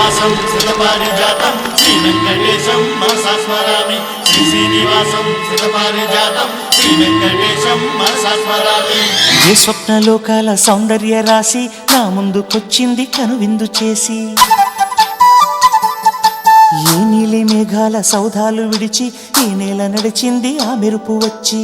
శ్రీనివాసం శతపారిజాతం శ్రీ వెంకటేశం మనసా స్మరామి శ్రీనివాసం శతపారిజాతం శ్రీ వెంకటేశం మనసా స్మరామి ఏ స్వప్నలోకాల సౌందర్య రాశి నా ముందుకొచ్చింది కనువిందు చేసి ఏ నీలి మేఘాల సౌధాలు విడిచి ఈ నేల నడిచింది ఆ మెరుపు వచ్చి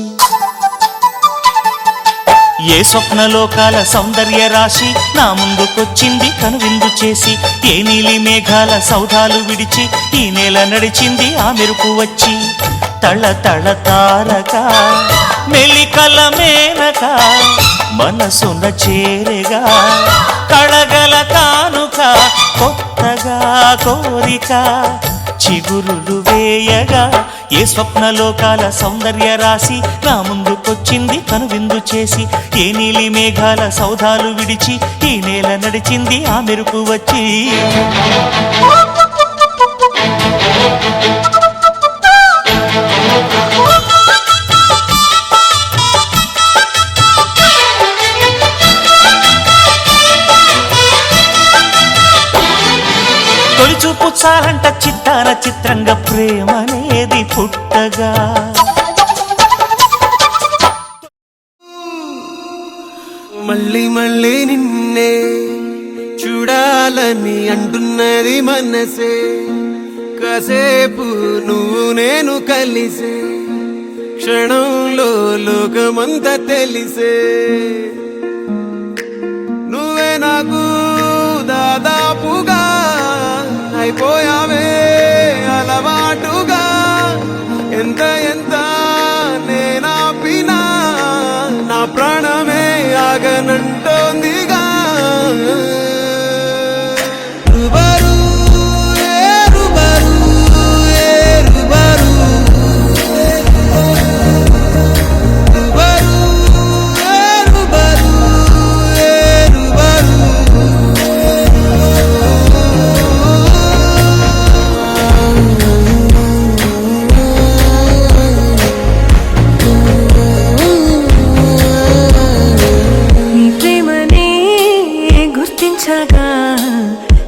ఏ స్వప్నలోకాల సౌందర్య రాశి నా ముందుకొచ్చింది కనువిందు చేసి ఏ నీలి మేఘాల సౌధాలు విడిచి ఈ నేల నడిచింది ఆ మెరుపు వచ్చి తళ తళ తారక మెలికల మేనక మనసున చేరగా కళగల కానుక కొత్తగా కోరిక చిగురులు వేయగా ఏ స్వప్నలోకాల సౌందర్య రాశి నా ముందుకొచ్చింది కనువిందు చేసి ఏ నీలి మేఘాల సౌధాలు విడిచి ఈ నేల నడిచింది ఆ మెరుపు వచ్చి తొలిచూపు చాలంట చిత్తాన చిత్రంగా ప్రేమనేది పుట్టగా మళ్ళీ మళ్ళీ నిన్నే చూడాలని అంటున్నది మనసే కాసేపు నువ్వు నేను కలిసే క్షణంలో లోకమంతా తెలిసే నువ్వే నాకు దాదాపుగా అయిపోయావే అలవాటుగా ఎంత ఎంత నేనాపినా నా ప్రాణమే ఆగనంటోందిగా రుబరు ఏ రుబరు ఏ రుబరు రుబరు ఏ రుబరు ఏ రుబరు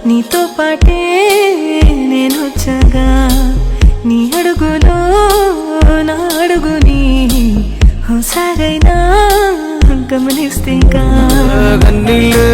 నీతో పాటే నేను వచ్చగా నీ అడుగులో నా అడుగుని హుసారైనా గమనిస్తేగా కన్నీళ్ళే